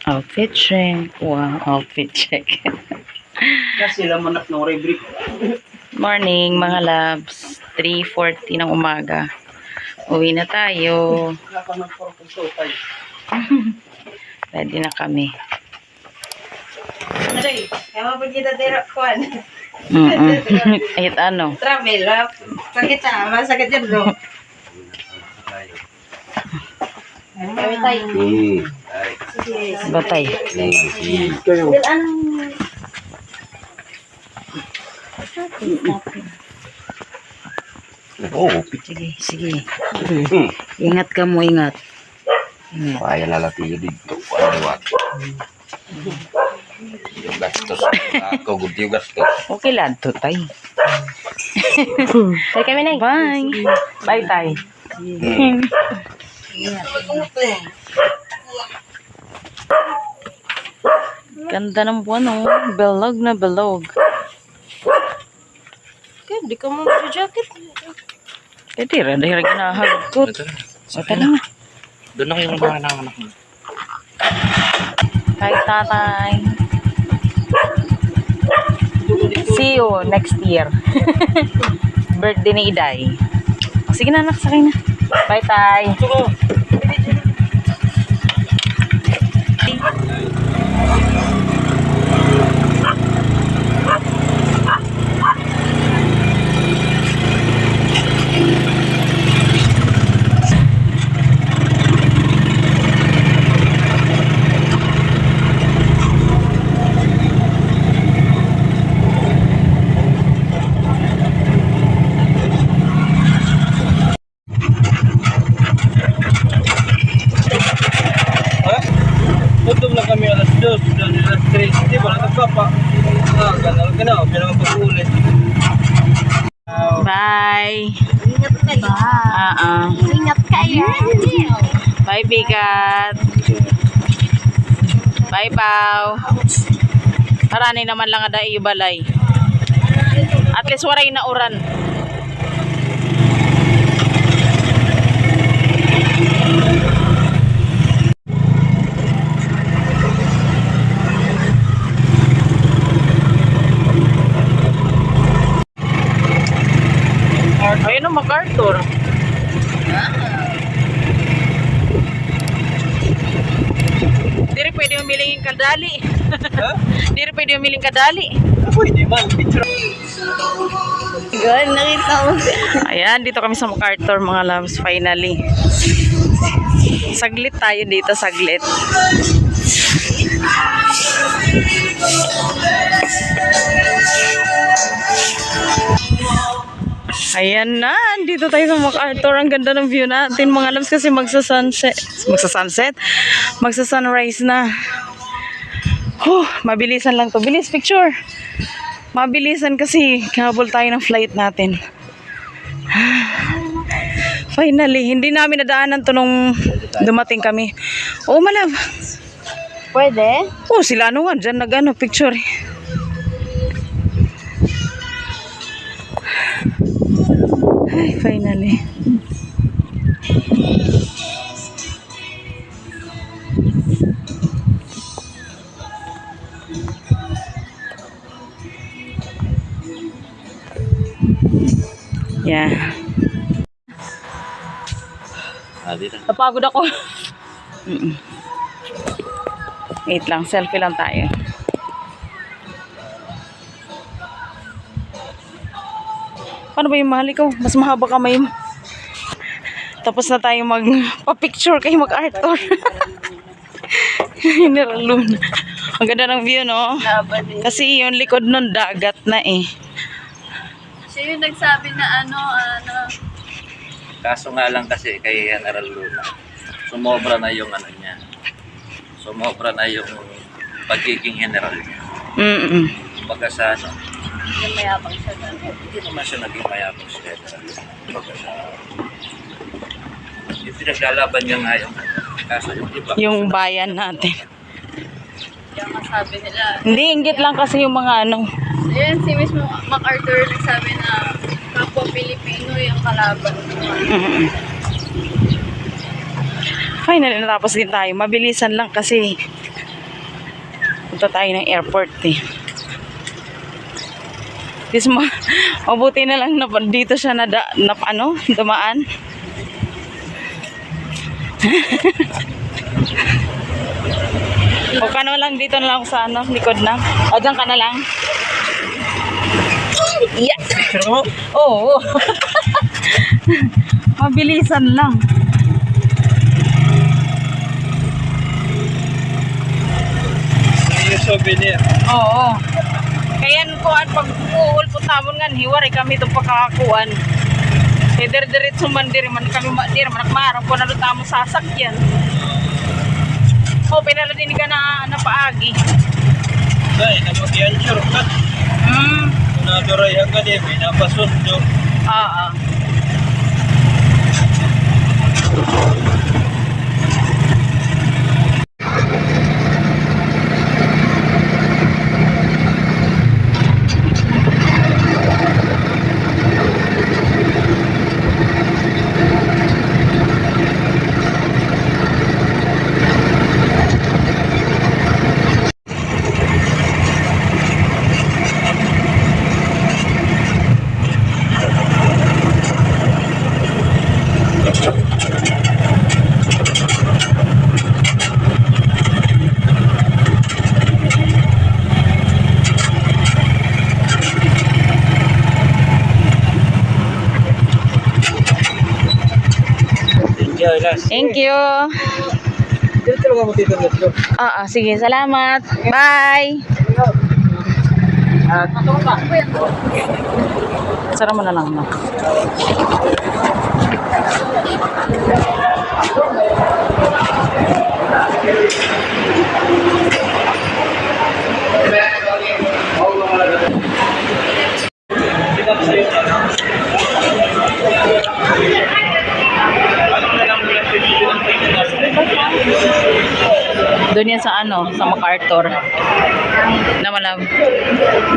Outfit check. Wow, outfit check. Kasi lamanap ng rebrik. Morning mga loves. 3:40 ng umaga. Uwi na tayo. Ready na kami. Aray, kaya mo kita tira kuan. Ayat ano? Travel, sakit na, masakit yan bro. Kami tayo. Batay. Well, anong... Oo. Sige, sige. Ingat ka mo, ingat. Kaya lalatiyo dito. Paliwat. Yung gastos. Ako, good yung gastos. Okay lang to, tay. Tay kami na. Bye. Bye, tay. Ganda ng buwan, oh. Belog na belog. Kaya, di ka mo mag-jacket. Pwede rin, dahil ginahagkot. O, tala nga. Doon ako yung mga anak mo. Hi, tatay. See you next year. Birthday ni Iday. O, sige na, anak, sakay na. Bye, tay. Putong lang kami alas 2, alas 3. Hindi ba nagpapa? Ganal, pero pag-ulit. Bye. Ingat kayo. Ingat kayo. Bye, Bigat. Bye, Pao. Harani naman lang ada iyo balay. At least waray na uran. Ayun o, MacArthur. Hindi rin pwede umiling kadali. Hindi rin pwede umiling kadali. Pwede man, picture. Good, nakita mo. Ayan, dito kami sa MacArthur mga loves, finally. Saglit tayo dito, saglit. Ayan na, dito tayo sa MacArthur. Ang ganda ng view natin mga loves kasi magsa-sunrise na. Mabilisan lang to. Bilis, picture. Mabilisan kasi habol tayo ng flight natin. Finally, hindi namin nadaanan to nung dumating kami. Oh, malab. Pwede? Oh, sila ano nga, dyan nag-ano, picture. Ay, finally. Yeah. Napagod ako. Wait lang, selfie lang tayo. Paano ba yung mahal ikaw? Mas mahaba kamay mo. Tapos na tayo magpa-picture kay MacArthur. General Luna. Ang ganda ng view, no? Kasi yung likod nun dagat na eh. Siya yung nagsabi na ano. Kaso nga lang kasi kay General Luna, sumobra na yung ano niya. Sumobra na yung pagiging general niya. Baga sa ano, Yung mayabang siya na. hindi naman siya naging mayabang siya. Baga sa yung pinaglalaban niya nga yung kaso yung iba. Yung bayan natin. Yung masabi nila. Hindi, inggit lang kasi yung mga ano. Ayun, si mismo MacArthur nagsabi na kapwa Pilipino yung kalaban. Finally, natapos din tayo. Mabilisan lang kasi punta tayo ng airport eh. This mabuti na lang na dito siya dumaan. O kano lang dito na lang sa likod na. O dyan ka na lang. Yeah. Oo. Mabilisan lang. Yung souvenir. Oo. Kaya kuan pag uul po tamon nga hiwari kami itong pagkakakuan. Eh diretso man diri man kami dir man marang ko na tamo sasakyan. O pinala din ka na paagi. Dai namagyan shortcut. Nadoray ang gani pinapasundo. Oo. Thank you. Dito lang mo dito dito. Sige, salamat. Bye. Sara mo na lang na. Doon yan sa sa MacArthur.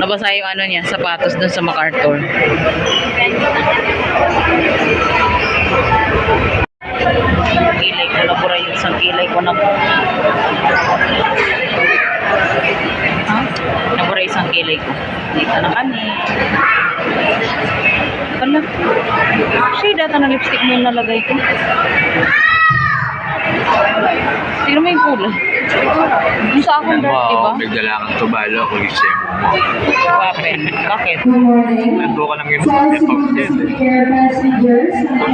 Nabasa yung niya, sapatos doon sa MacArthur. Kilay ko na pura yung isang kilay ko na po. Nabura isang kilay ko. Dito na kami. Kala. Shade ata na lipstick mo yung nalagay ko. Tignan mo yung kulay. Yung sa akong dark, diba? Nagdala kang tubalo kung isip. Wapen. Bakit? Good morning. Nando ka lang yun. Flight 66 air passengers on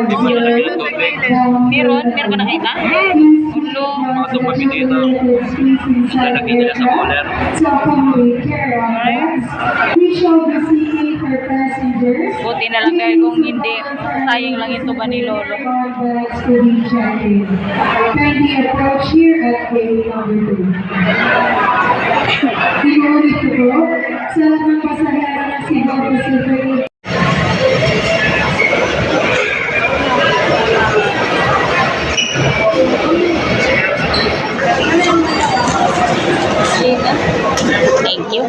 Di ba nalagyan ng tubig? Meron ka nakita? Ulo. Mga tumabi dito. Nalagyan nila sa cooler. Buti na lang dahil kung hindi, sayang lang ito ba ni Lolo? Kindly approach here at gate number 2. Before we go, sa lahat ng pasahero ng Cebu Pacific Thank you.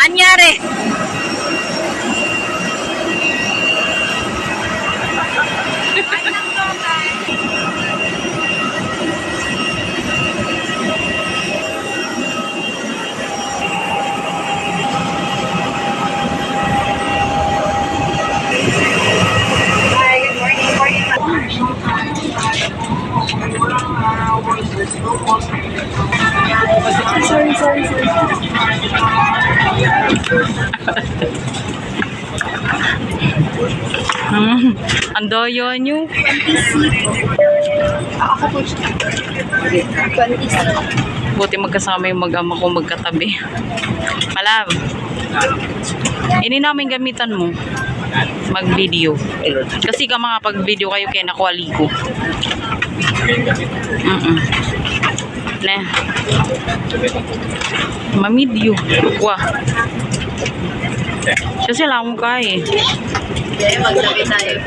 Anyari? Sorry. Ang doyo nyo. Ako po siya. 20. Buti magkasama yung mag-ama ko magkatabi. Malab. Ini namin gamitan mo. Mag-video. Kasi ka makapag-video kayo kaya nakuha ko. Ne. Mamidyo. Wah. Siya sila akong kaya. Kaya magsabi tayo.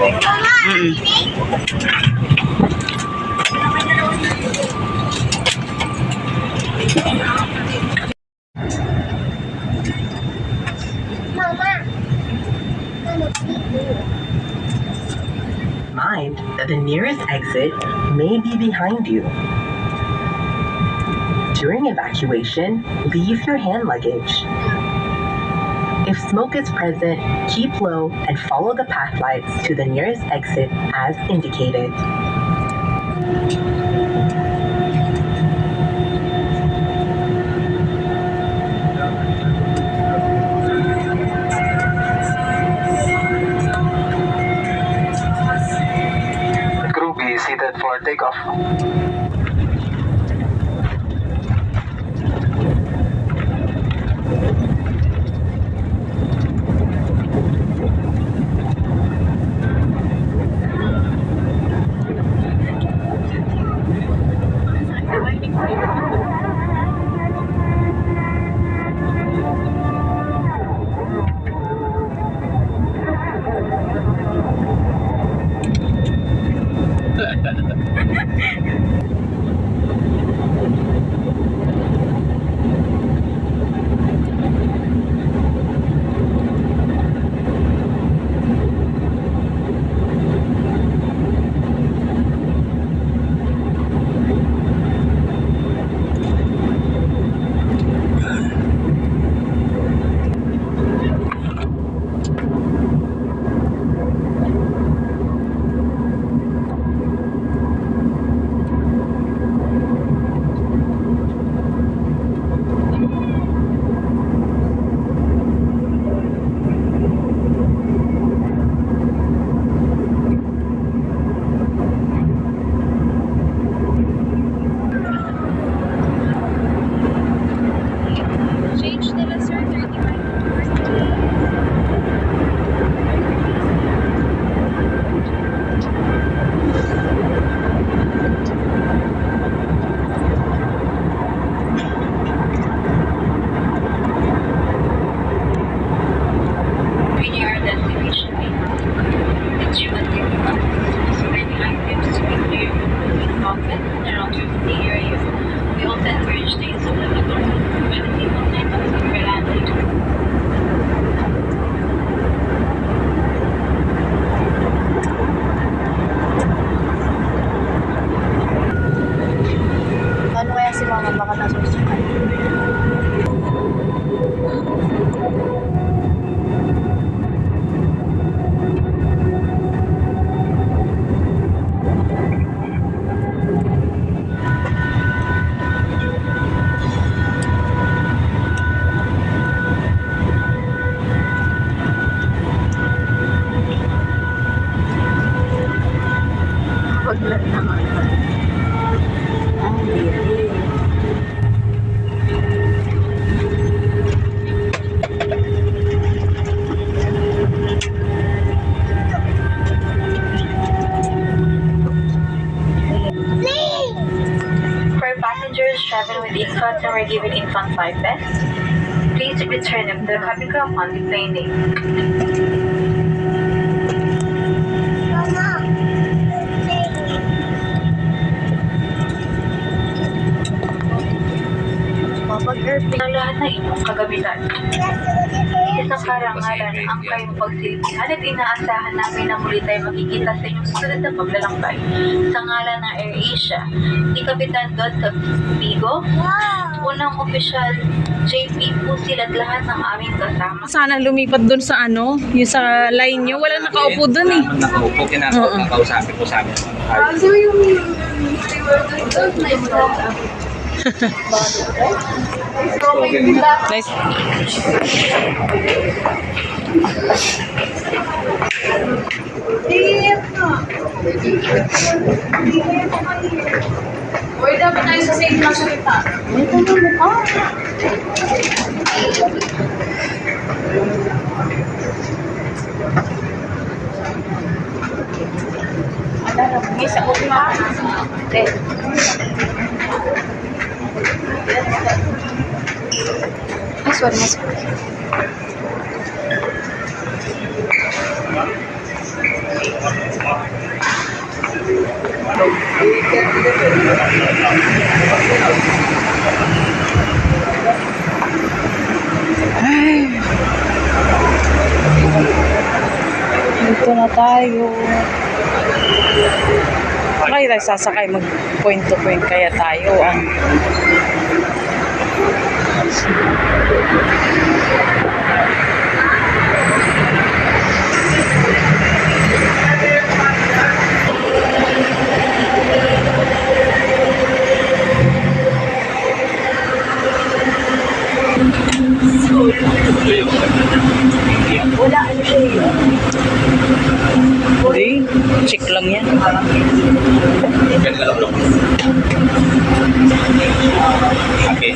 Mind that the nearest exit may be behind you. During evacuation, leave your hand luggage. If smoke is present, keep low and follow the path lights to the nearest exit as indicated. Crew B seated for takeoff. Ano kaya si mama baka nasusukan? Paglan naman. Ang bilis. For passengers traveling with infants and were given infant pipets, please return them to the cabin crew upon deplaning. Kapag-airplane. Ang lahat ng inyong kagamitan. Isang karangalan ang kayong pagsilbihan at inaasahan namin na muli tayo makikita sa inyong susunod na paglalakbay. Sa ngalan ng AirAsia, ni Kapitan Dot Cabigo, unang opisyal JP po sila at lahat ng aming kasama. Sana lumipat doon sa ano, yung sa line nyo. Walang nakaupo doon eh. Nakaupo, kinakausapin ko sa amin. Also yung Nice. Uy, dapat tayo sa same class ulit ha. Ito na mukha. May sa utma. Ay, sorry, mas. Ay. Dito na tayo. Kaya tayo sasakay, mag point to point kaya tayo ang hindi, check lang yan. Okay.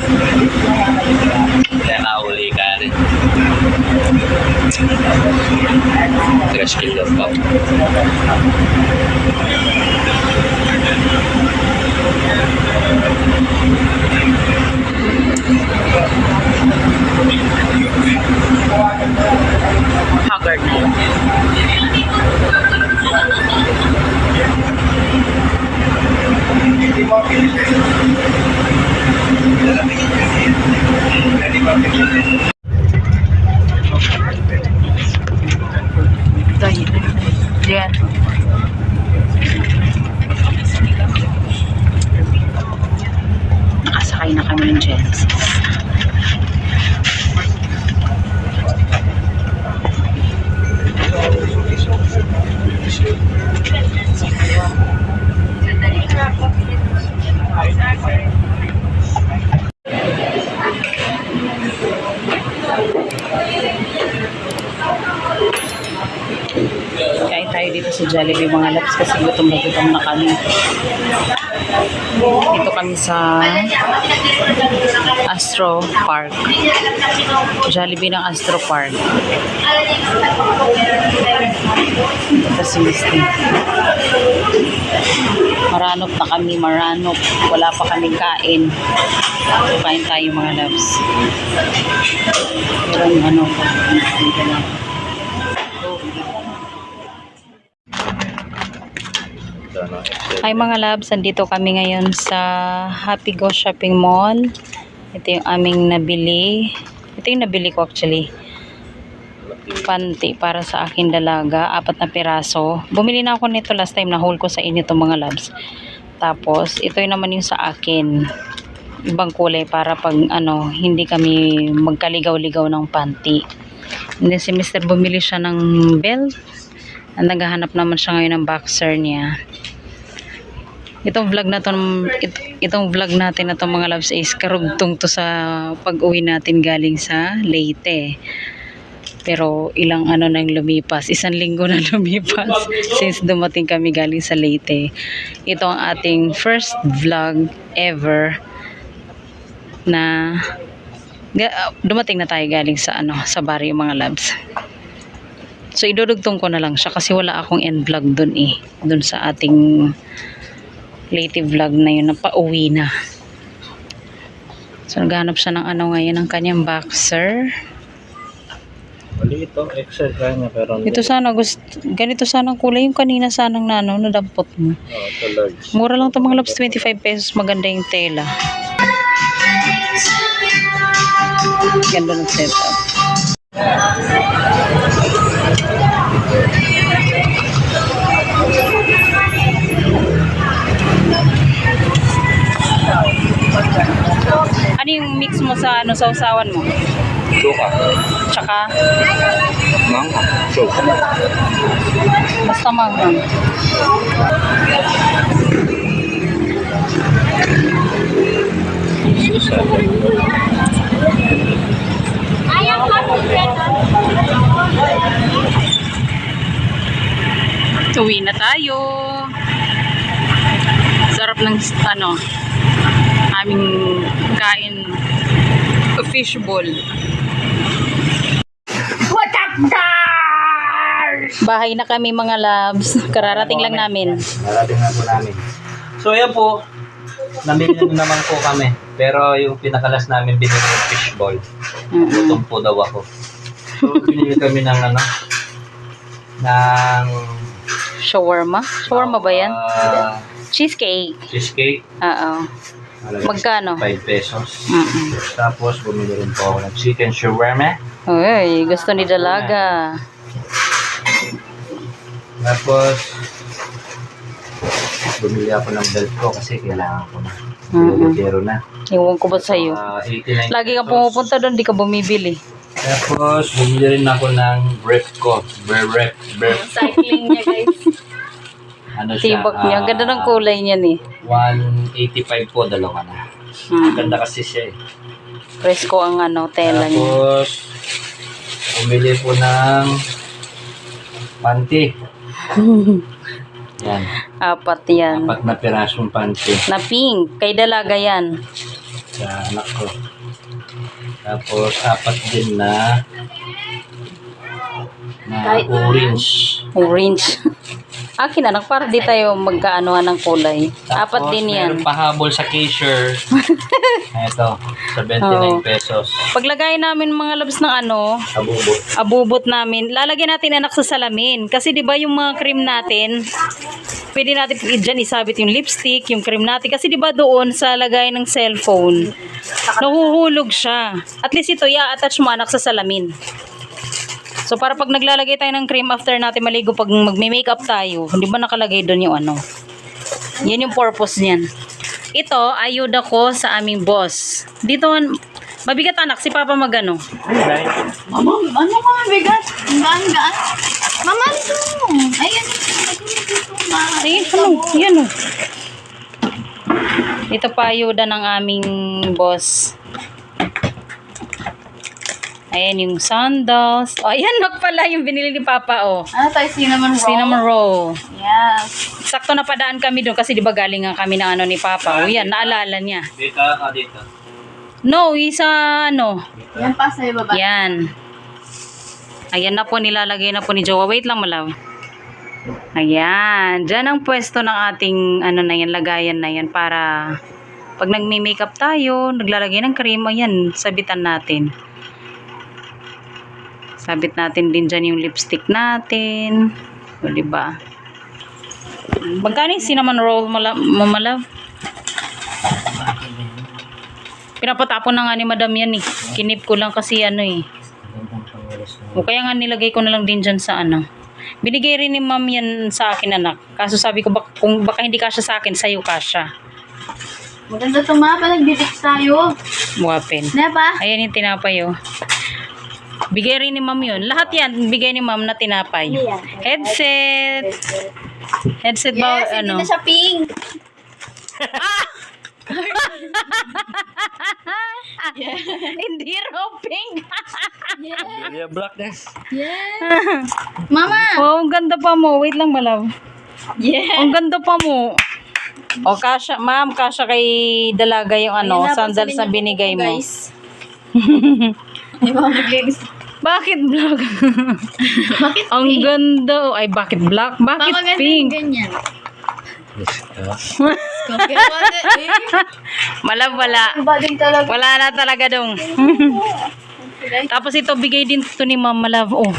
Kaya nahuli ka rin. 3 kilo pa. Haggard na yun. Diyan. Nakasakay na kami ng Genesis. Kain tayo dito sa Jollibee mga laps kasi gutom na kami. Dito kami sa Astro Park. Jollibee ng Astro Park. Ito si Misty. Maranop na kami, maranop. Wala pa kaming kain. Kain tayo mga loves. Pero yung ano ko. Hi mga loves, andito kami ngayon sa Happy Go Shopping Mall. Ito yung aming nabili. Ito yung nabili ko actually. Panty para sa akin dalaga, 4 na piraso. Bumili na ako nito last time, na-haul ko sa inyo itong mga loves. Tapos ito yung naman yung sa akin. Ibang kulay para pag ano, hindi kami magkaligaw-ligaw ng panty. And then si Mr. bumili siya ng belt. Naghahanap naman siya ngayon ng boxer niya. Itong vlog natin na to mga loves is karugtong to sa pag-uwi natin galing sa Leyte. Pero ilang ano nang lumipas, 1 linggo na lumipas since dumating kami galing sa Leyte. Ito ang ating first vlog ever na dumating na tayo galing sa ano, sa barrio mga loves. So idudugtong ko na lang siya kasi wala akong end vlog dun dun sa ating Leyte vlog na yun, na pauwi na. So naghanap siya ng ano ngayon, ng kanyang boxer. Mali ito, XL kanya pero Ito sana, ganito sana ang kulay. Yung kanina sanang nadampot mo. ito large. Mura lang ito mga loves, 25 pesos. Maganda yung tela. Ganda ng setup. Ano yung mix mo sa ano, sa usawan mo? Suka. Tsaka Mangga. Suka. basta manghang. Uwi na tayo. Sarap ng ano, aming kain, fishball. What up guys? Bahay na kami mga loves. Kararating lang namin. Narating na po namin. So, ayan po. Namili na naman po kami. Pero yung pinakalas namin binili yung fishball. Gutom po daw ako. So, binili kami ng ano, ng Shawarma? Shawarma ba yan? Cheesecake. Cheesecake. Oo. Magkano? 5 pesos. Mm-mm. Tapos, bumili rin po ako ng chicken shawarma. Uy, gusto ni Dalaga. Tapos, bumili ako ng belt ko kasi kailangan ko na. Pero na. Iwan ko ba sa'yo? 89 Lagi kang pesos. pumupunta doon, di ka bumibili. Tapos, bumili rin ako ng brief ko. Brief. Cycling niya, guys. Ano siya? Tibak niya. Ang ganda ng kulay niya ni. 185 po, dalawa na. Ganda kasi siya eh. Presko ang ano, tela niya. Tapos, bumili po ng panty. Yan. Apat yan. 4 na pirasong panty Na pink. Kay Dalaga yan. sa anak ko. Tapos, 4 din na orange. Orange. Akin anak, para di tayo magkaanohan ng kulay. Apat din yan. Meron pahabol sa cashier. Ito, sa 29 Oo. pesos. Paglagay namin mga labs ng ano, Abubot. abubot namin, lalagyan natin anak sa salamin. Kasi di ba yung mga cream natin, pwede natin dyan isabit yung lipstick, yung cream natin. Kasi di ba doon sa lagay ng cellphone, nahuhulog siya. At least ito, i-attach mo anak sa salamin. So para pag naglalagay tayo ng cream after natin maligo, pag magme-makeup tayo, hindi ba nakalagay doon yung ano? Yan yung purpose niyan. Ito, ayuda ko sa aming boss. Dito, mabigat anak, si Papa magano. Mama, ano ka mabigat? Gaan. Mama, ito. Ayan. Ayun, ano? Yan o. Ito pa ayuda ng aming boss. Ayan yung sandals. O, ayan nak pala yung binili ni Papa, o. Ano tayo, cinnamon roll? Cinnamon roll. Yes. Sakto na padaan kami doon kasi di ba galing nga kami ng ano ni Papa. O yan, naalala niya. Dito, dito. No, isa ano. Yan pa sa baba. Yan. Ayan na po, nilalagay na po ni Jowa. Wait lang malaw. Ayan. Diyan ang pwesto ng ating ano na yan, lagayan na yan para pag nagme-makeup tayo, naglalagay ng cream, ayan, sabitan natin. Sabit natin din dyan yung lipstick natin. O, diba? Magkano yung cinnamon roll, mamalaw? Pinapatapon na nga ni madam yan eh. Kinip ko lang kasi ano eh. O kaya nga nilagay ko na lang din dyan sa ano. Binigay rin ni ma'am yan sa akin anak. Kaso sabi ko kung baka hindi kasya sa akin, sa'yo kasya. Maganda ito ma, panagbibig tayo. Wapin. Diba? Ayan yung tinapay oh. Bigay rin ni ma'am yun. Lahat yan, bigay ni ma'am na tinapay. Headset. Headset ba? Yes, Ano? hindi na siya pink. Hindi raw pink. Yeah, blackness. Mama! Oh, ang ganda pa mo. Wait lang malaw. Yeah. Ang ganda pa mo. O, kasha, ma'am, kasha kay Dalaga yung ano, sandals na binigay mo. Guys. Di ba maglinis? Bakit black? Bakit Ang ganda. Oh. Ay, bakit black? Bakit Mama, pink? ganyan. Malaw, wala. Iba din talaga. Wala na talaga dong. Tapos ito, bigay din to ni Ma'am Malaw. Oh.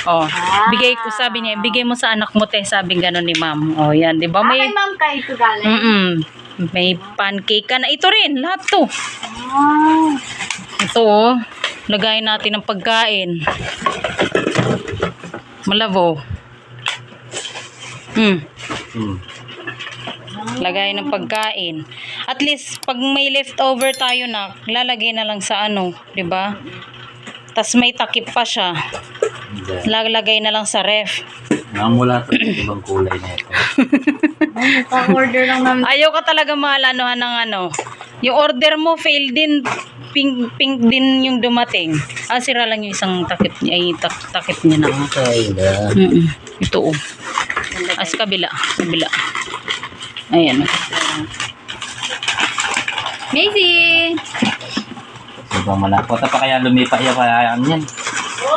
Oh, bigay ko, sabi niya, bigay mo sa anak mo, te, sabi gano'n ni Ma'am. Oh, yan, di ba? Kay ma'am kay ito galing. May pancake ka na. Ito rin, lahat to. Ah. Ito, oh. Lagayin natin ng pagkain. Malabo. Lagay ng pagkain. At least, pag may leftover tayo na, lalagay na lang sa ano, di ba? Tas may takip pa siya. Lalagay na lang sa ref. Namula ito yung ibang kulay na ito. Pang-order lang namin. Ayaw ka talaga mahalanuhan ng ano. Yung order mo, fail din. Pink din yung dumating. Sira lang yung isang takip niya. Ay, takip niya na. Ito, oh. Sa kabila. Kabila. Ayan. Amazing! Diba malapot pa kaya lumipa yan.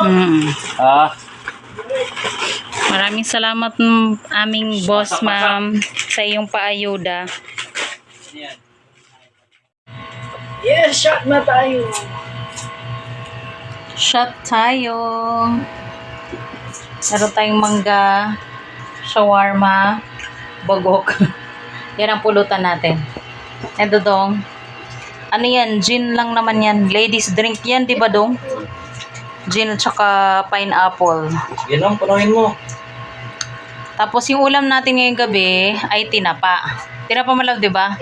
Mm. Ah. Maraming salamat aming boss, ma'am, sa iyong paayuda. Yan. Yes, shot na tayo. Shot tayo. Meron tayong mangga, shawarma, bagok. Yan ang pulutan natin. Ito dong. Ano yan? Gin lang naman yan. Ladies drink yan, di ba dong? Gin at saka pineapple. Yan lang, punuhin mo. Tapos yung ulam natin ngayong gabi ay tinapa. Tinapa mo, love, di ba?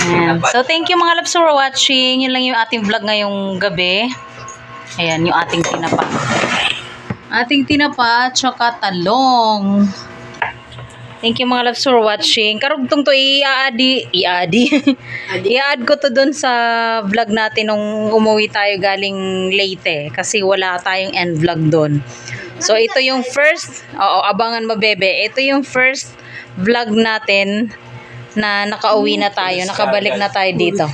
Ayan. So, thank you mga loves for watching. Yun lang yung ating vlog ngayong gabi. Ayan, yung ating tinapa. Ating tinapa, tsaka talong. Thank you mga loves for watching. Karugtong to i-add ko to dun sa vlog natin nung umuwi tayo galing Leyte. Kasi wala tayong end vlog dun. So, ito yung first, abangan mo bebe. Ito yung first vlog natin na nakauwi na tayo. Nakabalik na tayo dito.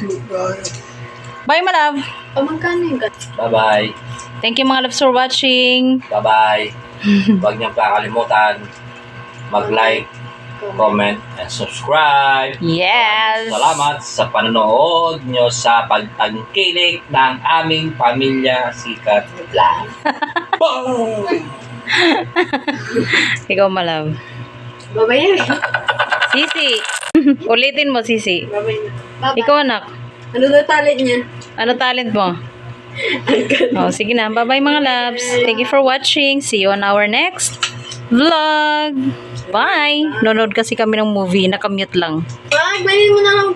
Bye my love. Pamangkano yung Bye-bye. Thank you mga loves for watching. Bye-bye. Huwag niyong kakalimutan mag-like, comment, and subscribe. Yes. Salamat sa panonood nyo sa pagtangkilik ng aming pamilya Sikat Vlog. Ikaw my love. Babay na. Sisi. Ulitin mo, Sisi. Babay na. Bye-bye. Ikaw anak. Ano daw talent niya? Ano talent mo? Oh, sige na. Bye-bye mga loves. Thank you for watching. See you on our next vlog. Bye. Nanonood kasi kami ng movie. Nakamute lang. Bye, bayin mo na lang.